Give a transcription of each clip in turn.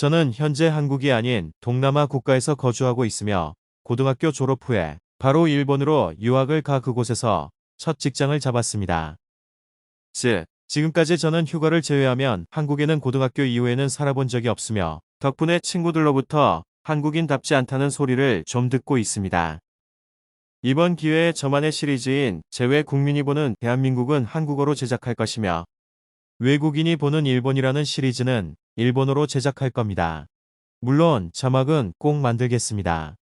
저는 현재 한국이 아닌 동남아 국가에서 거주하고 있으며 고등학교 졸업 후에 바로 일본으로 유학을 가 그곳에서 첫 직장을 잡았습니다. 지금까지 저는 휴가를 제외하면 한국에는 고등학교 이후에는 살아본 적이 없으며 덕분에 친구들로부터 한국인답지 않다는 소리를 좀 듣고 있습니다. 이번 기회에 저만의 시리즈인 제외 국민이 보는 대한민국은 한국어로 제작할 것이며 외국인이 보는 일본이라는 시리즈는 일본어로 제작할 겁니다. 물론 자막은 꼭 만들겠습니다.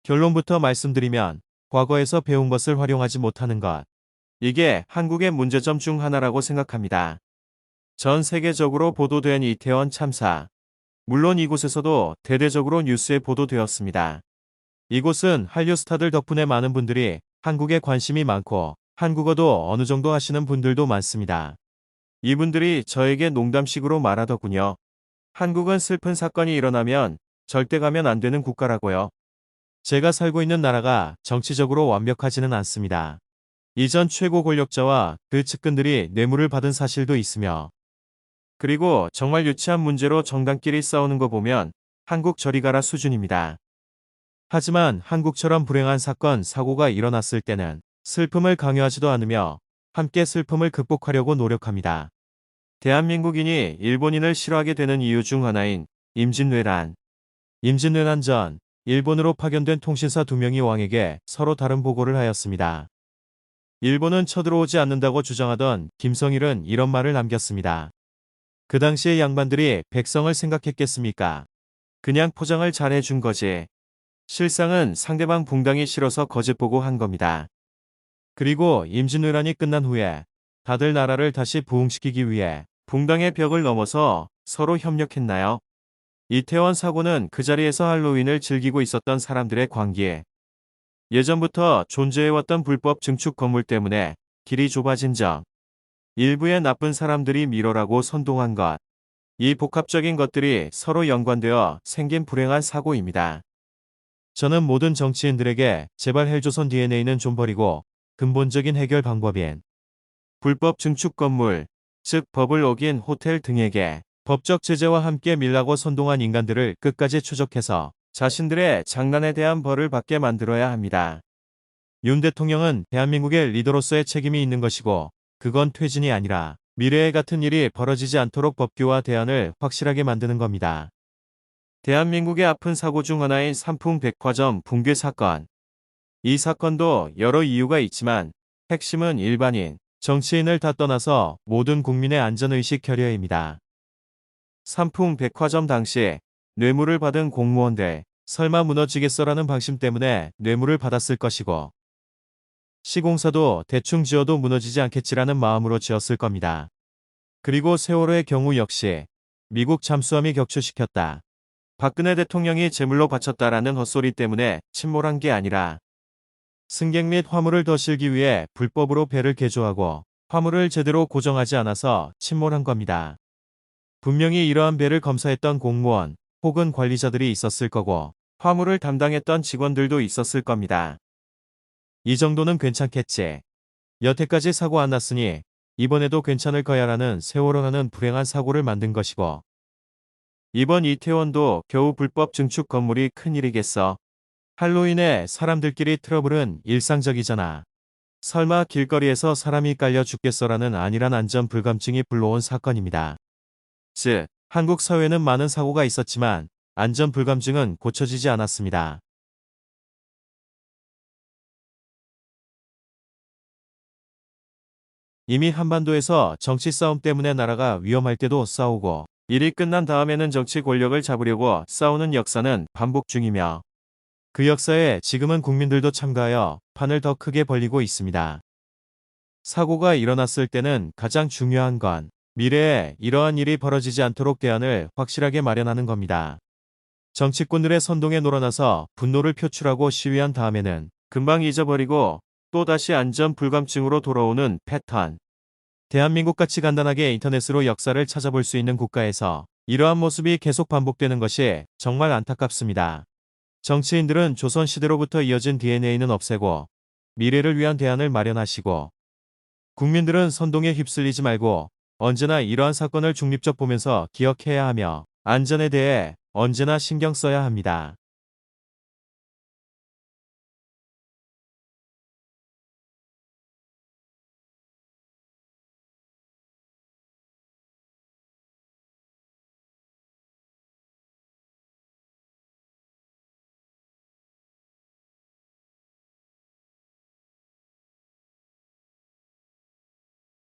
결론부터 말씀드리면 과거에서 배운 것을 활용하지 못하는 것. 이게 한국의 문제점 중 하나라고 생각합니다. 전 세계적으로 보도된 이태원 참사. 물론 이곳에서도 대대적으로 뉴스에 보도되었습니다. 이곳은 한류 스타들 덕분에 많은 분들이 한국에 관심이 많고 한국어도 어느 정도 하시는 분들도 많습니다. 이분들이 저에게 농담식으로 말하더군요. 한국은 슬픈 사건이 일어나면 절대 가면 안 되는 국가라고요. 제가 살고 있는 나라가 정치적으로 완벽하지는 않습니다. 이전 최고 권력자와 그 측근들이 뇌물을 받은 사실도 있으며 그리고 정말 유치한 문제로 정당끼리 싸우는 거 보면 한국 저리 가라 수준입니다. 하지만 한국처럼 불행한 사건, 사고가 일어났을 때는 슬픔을 강요하지도 않으며 함께 슬픔을 극복하려고 노력합니다. 대한민국인이 일본인을 싫어하게 되는 이유 중 하나인 임진왜란. 임진왜란 전 일본으로 파견된 통신사 2명이 왕에게 서로 다른 보고를 하였습니다. 일본은 쳐들어오지 않는다고 주장하던 김성일은 이런 말을 남겼습니다. 그 당시의 양반들이 백성을 생각했겠습니까? 그냥 포장을 잘해준 거지. 실상은 상대방 붕당이 싫어서 거짓보고 한 겁니다. 그리고 임진왜란이 끝난 후에 다들 나라를 다시 부흥시키기 위해 붕당의 벽을 넘어서 서로 협력했나요? 이태원 사고는 그 자리에서 할로윈을 즐기고 있었던 사람들의 관계. 예전부터 존재해왔던 불법 증축 건물 때문에 길이 좁아진 점. 일부의 나쁜 사람들이 미뤄라고 선동한 것. 이 복합적인 것들이 서로 연관되어 생긴 불행한 사고입니다. 저는 모든 정치인들에게 제발 헬조선 DNA는 좀 버리고 근본적인 해결 방법인 불법 증축 건물, 즉 법을 어긴 호텔 등에게 법적 제재와 함께 밀라고 선동한 인간들을 끝까지 추적해서 자신들의 장난에 대한 벌을 받게 만들어야 합니다. 윤 대통령은 대한민국의 리더로서의 책임이 있는 것이고 그건 퇴진이 아니라 미래에 같은 일이 벌어지지 않도록 법규와 대안을 확실하게 만드는 겁니다. 대한민국의 아픈 사고 중 하나인 삼풍백화점 붕괴 사건. 이 사건도 여러 이유가 있지만 핵심은 일반인, 정치인을 다 떠나서 모든 국민의 안전의식 결여입니다. 삼풍백화점 당시 뇌물을 받은 공무원들, 설마 무너지겠어라는 방심 때문에 뇌물을 받았을 것이고 시공사도 대충 지어도 무너지지 않겠지라는 마음으로 지었을 겁니다. 그리고 세월호의 경우 역시 미국 잠수함이 격추시켰다. 박근혜 대통령이 제물로 바쳤다라는 헛소리 때문에 침몰한 게 아니라 승객 및 화물을 더 실기 위해 불법으로 배를 개조하고 화물을 제대로 고정하지 않아서 침몰한 겁니다. 분명히 이러한 배를 검사했던 공무원 혹은 관리자들이 있었을 거고 화물을 담당했던 직원들도 있었을 겁니다. 이 정도는 괜찮겠지. 여태까지 사고 안 났으니 이번에도 괜찮을 거야라는 세월호라는 불행한 사고를 만든 것이고 이번 이태원도 겨우 불법 증축 건물이 큰일이겠어. 할로윈에 사람들끼리 트러블은 일상적이잖아. 설마 길거리에서 사람이 깔려 죽겠어라는 안일한 안전 불감증이 불러온 사건입니다. 즉, 한국 사회는 많은 사고가 있었지만 안전 불감증은 고쳐지지 않았습니다. 이미 한반도에서 정치 싸움 때문에 나라가 위험할 때도 싸우고 일이 끝난 다음에는 정치 권력을 잡으려고 싸우는 역사는 반복 중이며 그 역사에 지금은 국민들도 참가하여 판을 더 크게 벌리고 있습니다. 사고가 일어났을 때는 가장 중요한 건 미래에 이러한 일이 벌어지지 않도록 대안을 확실하게 마련하는 겁니다. 정치꾼들의 선동에 놀아나서 분노를 표출하고 시위한 다음에는 금방 잊어버리고 또다시 안전 불감증으로 돌아오는 패턴. 대한민국같이 간단하게 인터넷으로 역사를 찾아볼 수 있는 국가에서 이러한 모습이 계속 반복되는 것이 정말 안타깝습니다. 정치인들은 조선시대로부터 이어진 DNA는 없애고 미래를 위한 대안을 마련하시고 국민들은 선동에 휩쓸리지 말고 언제나 이러한 사건을 중립적 보면서 기억해야 하며 안전에 대해 언제나 신경 써야 합니다.